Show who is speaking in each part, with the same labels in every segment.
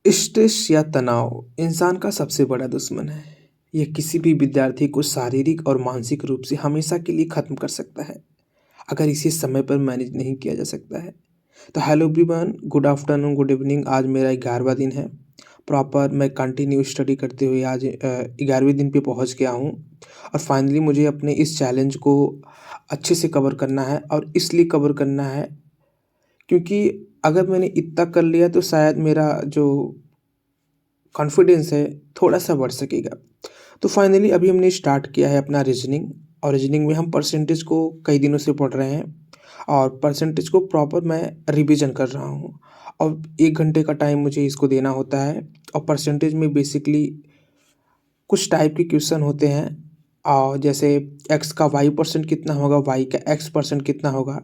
Speaker 1: Stress या तनाव इंसान का सबसे बड़ा दुश्मन है। यह किसी भी विद्यार्थी को शारीरिक और मानसिक रूप से हमेशा के लिए ख़त्म कर सकता है, अगर इसे समय पर मैनेज नहीं किया जा सकता है। तो hello everyone, good afternoon, good evening. आज मेरा 11वां दिन है। प्रॉपर मैं कंटिन्यू स्टडी करते हुए आज 11वें दिन पे पहुंच गया हूं। और फाइनली मुझे अपने इस चैलेंज को अच्छे से कवर करना है, और इसलिए कवर करना है क्योंकि अगर मैंने इतना कर लिया तो शायद मेरा जो कॉन्फिडेंस है थोड़ा सा बढ़ सकेगा। तो फाइनली अभी हमने स्टार्ट किया है अपना रीजनिंग, और रीजनिंग में हम परसेंटेज को कई दिनों से पढ़ रहे हैं, और परसेंटेज को प्रॉपर मैं रिवीजन कर रहा हूँ। और 1 घंटे का टाइम मुझे इसको देना होता है। और परसेंटेज में बेसिकली कुछ टाइप के क्वेश्चन होते हैं, और जैसे एक्स का वाई परसेंट कितना होगा, वाई का एक्स परसेंट कितना होगा।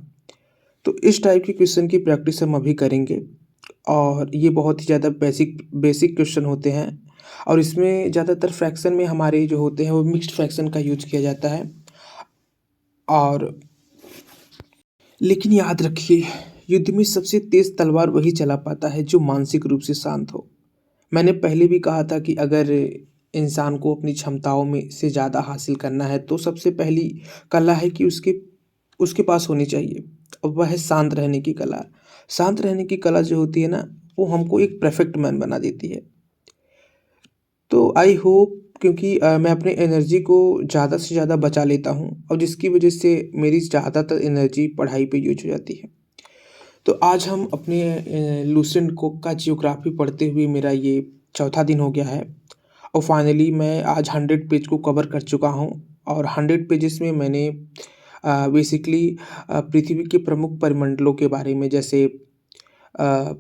Speaker 1: तो इस टाइप के क्वेश्चन की प्रैक्टिस हम अभी करेंगे, और ये बहुत ही ज़्यादा बेसिक बेसिक क्वेश्चन होते हैं। और इसमें ज़्यादातर फ्रैक्शन में हमारे जो होते हैं वो मिक्स्ड फ्रैक्शन का यूज किया जाता है। और लेकिन याद रखिए, युद्ध में सबसे तेज तलवार वही चला पाता है जो मानसिक रूप से शांत हो। मैंने पहले भी कहा था कि अगर इंसान को अपनी क्षमताओं में से ज़्यादा हासिल करना है तो सबसे पहली कला है कि उसके उसके पास होनी चाहिए, और वह है शांत रहने की कला। शांत रहने की कला जो होती है ना, वो हमको एक परफेक्ट मैन बना देती है। तो आई होप, क्योंकि मैं अपने एनर्जी को ज़्यादा से ज़्यादा बचा लेता हूँ, और जिसकी वजह से मेरी ज़्यादातर एनर्जी पढ़ाई पे यूज हो जाती है। तो आज हम अपने लूसेंट को का जियोग्राफी पढ़ते हुए मेरा ये चौथा दिन हो गया है। और फाइनली मैं आज 100 पेज को कवर कर चुका हूँ। और 100 पेजेस में मैंने बेसिकली पृथ्वी के प्रमुख परिमंडलों के बारे में, जैसे अ,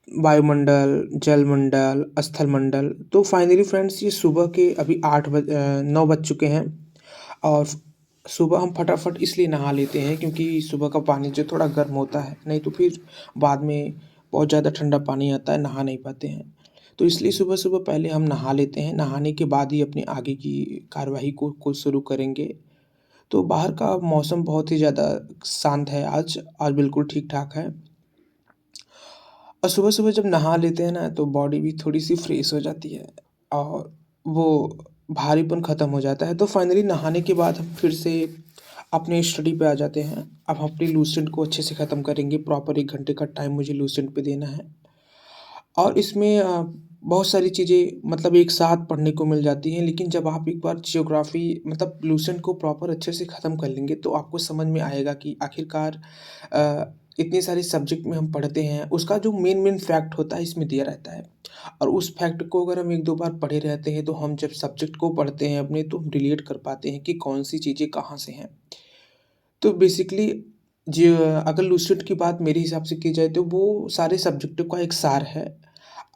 Speaker 1: वायुमंडल, जलमंडल, स्थलमंडल। तो फाइनली फ्रेंड्स, ये सुबह के अभी 9 बज चुके हैं। और सुबह हम फटाफट इसलिए नहा लेते हैं क्योंकि सुबह का पानी जो थोड़ा गर्म होता है, नहीं तो फिर बाद में बहुत ज़्यादा ठंडा पानी आता है, नहा नहीं पाते हैं। तो इसलिए सुबह सुबह पहले हम नहा लेते हैं, नहाने के बाद ही अपनी आगे की कार्यवाही को शुरू करेंगे। तो बाहर का मौसम बहुत ही ज़्यादा शांत है, आज आज बिल्कुल ठीक ठाक है। और सुबह-सुबह जब नहा लेते हैं ना, तो बॉडी भी थोड़ी-सी फ्रेश हो जाती है, और वो भारीपन ख़त्म हो जाता है। तो फाइनली नहाने के बाद हम फिर से अपने स्टडी पे आ जाते हैं। अब हम अपनी लूसेंट को अच्छे से ख़त्म करेंगे। प्रॉपर 1 घंटे का टाइम मुझे लूसेंट पे देना है। और इसमें बहुत सारी चीज़ें मतलब एक साथ पढ़ने को मिल जाती हैं, लेकिन जब आप एक बार जियोग्राफ़ी मतलब लूसेंट को प्रॉपर अच्छे से ख़त्म कर लेंगे, तो आपको समझ में आएगा कि आखिरकार इतने सारे सब्जेक्ट में हम पढ़ते हैं, उसका जो मेन मेन फैक्ट होता है इसमें दिया रहता है। और उस फैक्ट को अगर हम 1-2 बार पढ़े रहते हैं, तो हम जब सब्जेक्ट को पढ़ते हैं अपने, तो हम रिलेट कर पाते हैं कि कौन-सी चीज़ें कहाँ से हैं। तो बेसिकली जी, अगर लूसेंट की बात मेरे हिसाब से की जाए तो वो सारे सब्जेक्टों का एक सार है।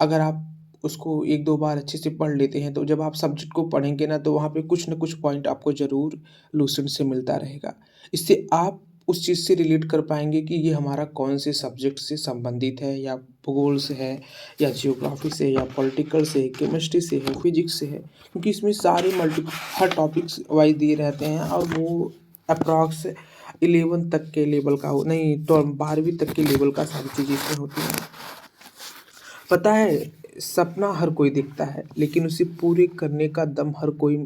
Speaker 1: अगर आप उसको 1-2 बार अच्छे से पढ़ लेते हैं, तो जब आप सब्जेक्ट को पढ़ेंगे ना, तो वहाँ पे कुछ न कुछ पॉइंट आपको ज़रूर लूसेंट से मिलता रहेगा। इससे आप उस चीज़ से रिलेट कर पाएँगे कि ये हमारा कौन से सब्जेक्ट से संबंधित है, या भूगोल से है, या जियोग्राफ़ी से है, या पॉलिटिकल से है, केमिस्ट्री से है, फिज़िक्स से है। क्योंकि इसमें सारे हर टॉपिक्स वाइज़ दिए रहते हैं, और वो अप्रॉक्स 11 तक के लेवल का हो नहीं तो 12वीं तक के लेवल का सारी चीज़ें इसमें होती हैं। पता है, सपना हर कोई देखता है, लेकिन उसे पूरे करने का दम हर कोई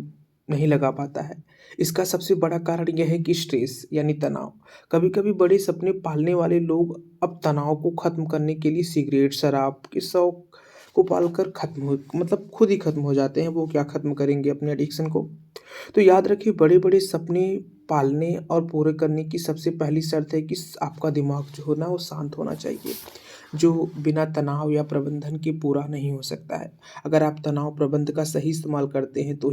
Speaker 1: नहीं लगा पाता है। इसका सबसे बड़ा कारण यह है कि स्ट्रेस यानी तनाव। कभी-कभी बड़े सपने पालने वाले लोग अब तनाव को ख़त्म करने के लिए सिगरेट, शराब के शौक को पालकर ख़त्म हो मतलब खुद ही ख़त्म हो जाते हैं। वो क्या ख़त्म करेंगे अपने एडिक्शन को? तो याद रखिए, बड़े-बड़े सपने पालने और पूरे करने की सबसे पहली शर्त है कि आपका दिमाग जो हो ना, वो शांत होना चाहिए, जो बिना तनाव या प्रबंधन के पूरा नहीं हो सकता है। अगर आप तनाव प्रबंध का सही इस्तेमाल करते हैं, तो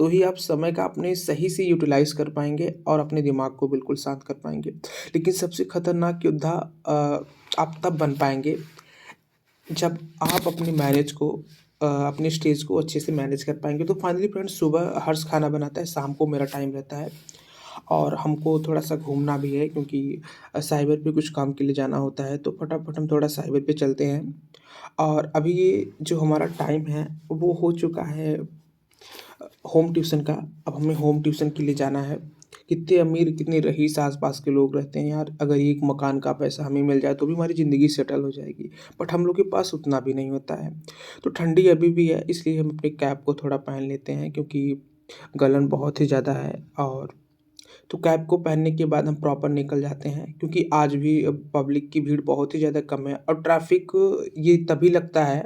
Speaker 1: ही आप समय का अपने सही से यूटिलाइज़ कर पाएँगे, और अपने दिमाग को बिल्कुल शांत कर पाएँगे। लेकिन सबसे खतरनाक योद्धा आप तब बन पाएँगे जब आप अपने अपने स्टेज को अच्छे से मैनेज कर पाएँगे। तो फाइनली फ्रेंड्स, सुबह हर्ष खाना बनाता है, शाम को मेरा टाइम रहता है, और हमको थोड़ा-सा घूमना भी है क्योंकि साइबर पे कुछ काम के लिए जाना होता है, तो फटाफट हम थोड़ा साइबर पे चलते हैं। और अभी ये जो हमारा टाइम है, वो हो चुका है होम ट्यूशन का। अब हमें होम ट्यूशन के लिए जाना है, कितने अमीर, कितने रईस आस-पास के लोग रहते हैं यार, अगर एक मकान का पैसा हमें मिल जाए तो भी हमारी ज़िंदगी सेटल हो जाएगी। बट हम लोग के पास उतना भी नहीं होता है। तो ठंडी अभी भी है, इसलिए हम अपनी कैप को थोड़ा पहन लेते हैं क्योंकि गलन बहुत ही ज़्यादा है। और तो कैप को पहनने के बाद हम प्रॉपर निकल जाते हैं क्योंकि आज भी पब्लिक की भीड़ बहुत ही ज़्यादा कम है और ट्रैफ़िक ये तभी लगता है,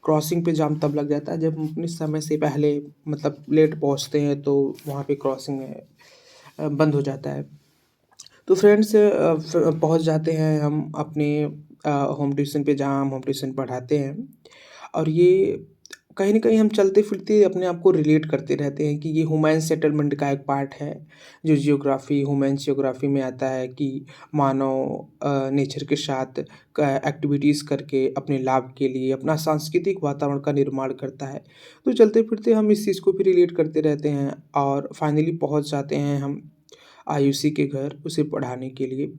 Speaker 1: क्रॉसिंग पे जाम तब लग जाता है जब हम अपने समय से पहले मतलब लेट पहुँचते हैं तो वहाँ पे क्रॉसिंग बंद हो जाता है। तो फ्रेंड्स पहुँच जाते हैं हम अपने होम ट्यूशन पे जहाँ हम होम ट्यूशन पढ़ाते हैं। और ये कहीं न कहीं हम चलते-फिरते अपने आप को रिलेट करते रहते हैं कि ये ह्यूमन सेटलमेंट का एक पार्ट है, जो ह्यूमन जियोग्राफी में आता है कि मानव नेचर के साथ क एक्टिविटीज़ करके अपने लाभ के लिए अपना सांस्कृतिक वातावरण का निर्माण करता है। तो चलते-फिरते हम इस चीज़ को भी रिलेट करते रहते हैं और फाइनली पहुँच जाते हैं हम आयुषी के घर उसे पढ़ाने के लिए।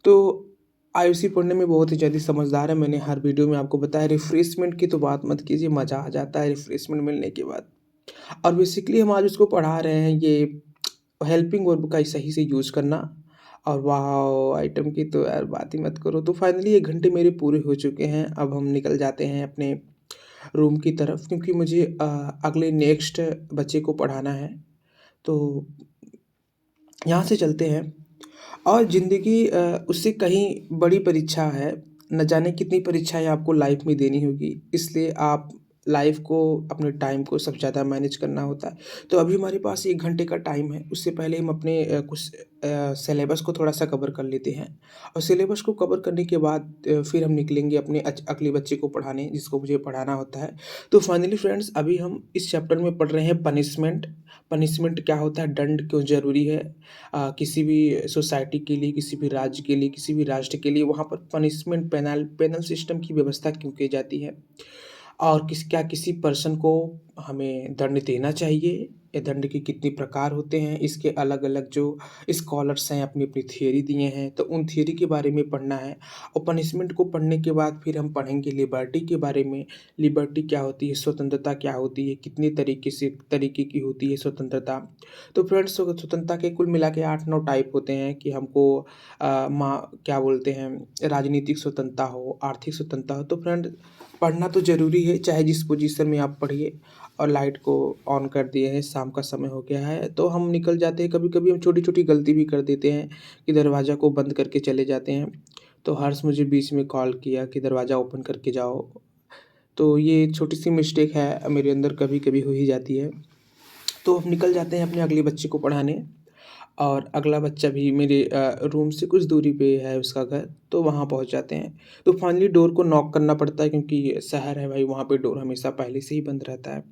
Speaker 1: तो आयुषी पढ़ने में बहुत ही ज़्यादा समझदार है, मैंने हर वीडियो में आपको बताया। रिफ्रेशमेंट की तो बात मत कीजिए, मज़ा आ जाता है रिफ्रेशमेंट मिलने के बाद। और बेसिकली हम आज उसको पढ़ा रहे हैं ये हेल्पिंग वर्ब का सही से यूज़ करना। और वॉव! आइटम की तो यार बात ही मत करो। तो फाइनली 1 घंटे मेरे पूरे हो चुके हैं, अब हम निकल जाते हैं अपने रूम की तरफ क्योंकि मुझे अगले नेक्स्ट बच्चे को पढ़ाना है। तो यहाँ से चलते हैं और ज़िंदगी उससे कहीं बड़ी परीक्षा है। न जाने कितनी परीक्षाएँ आपको लाइफ़ में देनी होगी, इसलिए आप लाइफ़ को, अपने टाइम को सबसे ज़्यादा मैनेज करना होता है। तो अभी हमारे पास 1 घंटे का टाइम है, उससे पहले हम अपने कुछ सिलेबस को थोड़ा-सा कवर कर लेते हैं और सिलेबस को कवर करने के बाद फिर हम निकलेंगे अपने अगले बच्चे को पढ़ाने, जिसको मुझे पढ़ाना होता है। तो फाइनली फ्रेंड्स, अभी हम इस चैप्टर में पढ़ रहे हैं पनिशमेंट। पनिशमेंट क्या होता है, दंड क्यों ज़रूरी है? किसी भी सोसाइटी के लिए, किसी भी राज्य के लिए, किसी भी राष्ट्र के लिए वहाँ पर पनिशमेंट पेनल सिस्टम की व्यवस्था क्यों की जाती है? और क्या किसी पर्सन को हमें दंड देना चाहिए या दंड के कितने प्रकार होते हैं? इसके अलग-अलग जो स्कॉलर्स हैं अपनी-अपनी थियरी दिए हैं, तो उन थियरी के बारे में पढ़ना है। और पनिशमेंट को पढ़ने के बाद फिर हम पढ़ेंगे लिबर्टी के बारे में। लिबर्टी क्या होती है? स्वतंत्रता क्या होती है? कितने तरीके की होती है स्वतंत्रता? तो फ्रेंड्स, स्वतंत्रता के कुल मिला के 8-9 टाइप होते हैं कि हमको क्या बोलते हैं, राजनीतिक स्वतंत्रता हो, आर्थिक स्वतंत्रता हो। तो फ्रेंड, पढ़ना तो ज़रूरी है, चाहे जिस पोजीशन में आप पढ़िए। और लाइट को ऑन कर दिए हैं, शाम का समय हो गया है, तो हम निकल जाते हैं। कभी-कभी हम छोटी-छोटी गलती भी कर देते हैं कि दरवाज़ा को बंद करके चले जाते हैं। तो हर्ष मुझे बीच में कॉल किया कि दरवाज़ा ओपन करके जाओ। तो ये छोटी-सी मिस्टेक है, मेरे अंदर कभी-कभी हो ही जाती है। तो हम निकल जाते हैं अपने अगले बच्चे को पढ़ाने। और अगला बच्चा भी मेरे रूम से कुछ दूरी पे है उसका घर, तो वहाँ पहुँच जाते हैं। तो फाइनली डोर को नॉक करना पड़ता है क्योंकि ये शहर है भाई, वहाँ पे डोर हमेशा पहले से ही बंद रहता है।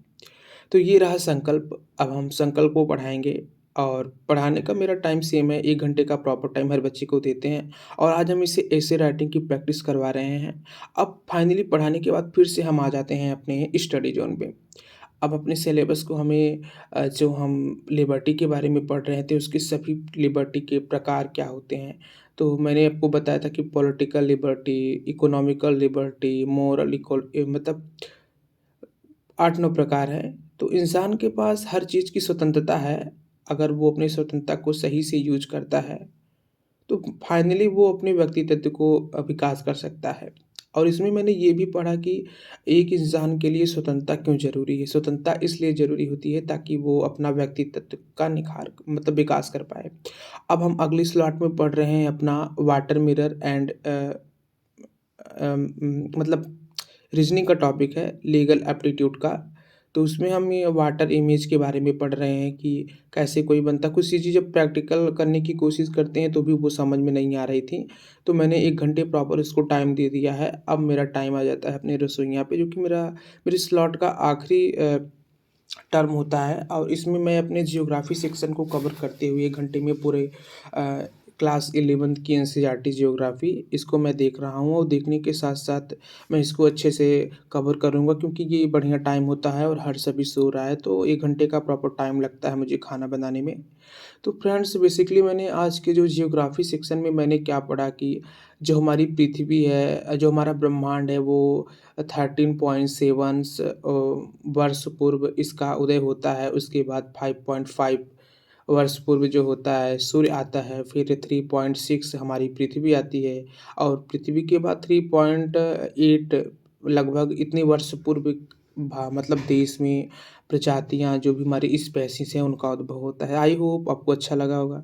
Speaker 1: तो ये रहा संकल्प, अब हम संकल्प को पढ़ाएँगे। और पढ़ाने का मेरा टाइम सेम है, 1 घंटे का प्रॉपर टाइम हर बच्चे को देते हैं। और आज हम इसे ऐसे राइटिंग की प्रैक्टिस करवा रहे हैं। अब फाइनली पढ़ाने के बाद फिर से हम आ जाते हैं अपने स्टडी ज़ोन पे। अब अपने सिलेबस को हमें जो हम लिबर्टी के बारे में पढ़ रहे थे, उसके सभी लिबर्टी के प्रकार क्या होते हैं। तो मैंने आपको बताया था कि political liberty, economical liberty, moral मतलब 8-9 प्रकार हैं। तो इंसान के पास हर चीज़ की स्वतंत्रता है, अगर वो अपनी स्वतंत्रता को सही से यूज़ करता है, तो फाइनली वो अपने व्यक्तित्व को विकास कर सकता है। और इसमें मैंने ये भी पढ़ा कि एक इंसान के लिए स्वतंत्रता क्यों ज़रूरी है। स्वतंत्रता इसलिए ज़रूरी होती है ताकि वो अपना व्यक्तित्व का निखार मतलब विकास कर पाए। अब हम अगली स्लॉट में पढ़ रहे हैं अपना वाटर मिरर एंड मतलब रीज़निंग का टॉपिक है, लीगल एप्टीट्यूड का। तो उसमें हम ये वाटर इमेज के बारे में पढ़ रहे हैं कि कैसे कोई बनता, कुछ चीज़ें जब प्रैक्टिकल करने की कोशिश करते हैं तो भी वो समझ में नहीं आ रही थी। तो मैंने 1 घंटे प्रॉपर इसको टाइम दे दिया है। अब मेरा टाइम आ जाता है अपने रसोइयाँ पे, जो कि मेरी स्लॉट का आखिरी टर्म होता है। और इसमें मैं अपने जियोग्राफ़ी सेक्शन को कवर करते हुए 1 घंटे में पूरे क्लास 11th की एनसीईआरटी जियोग्राफ़ी इसको मैं देख रहा हूँ। और देखने के साथ-साथ मैं इसको अच्छे से कवर करूँगा क्योंकि ये बढ़िया टाइम होता है और हर सभी सो रहा है, तो 1 घंटे का प्रॉपर टाइम लगता है मुझे खाना बनाने में। तो फ्रेंड्स, बेसिकली मैंने आज के जो जियोग्राफ़ी सेक्शन में मैंने क्या पढ़ा कि जो हमारी पृथ्वी है, जो हमारा ब्रह्मांड है, वो 13.7 वर्ष पूर्व इसका उदय होता है। उसके बाद 5.5 वर्ष पूर्व जो होता है सूर्य आता है, फिर 3.6 हमारी पृथ्वी आती है और पृथ्वी के बाद 3.8 लगभग इतने वर्ष पूर्व मतलब देश में प्रजातियाँ जो भी हमारी स्पेसीज़ हैं उनका उद्भव होता है। आई होप आपको अच्छा लगा होगा।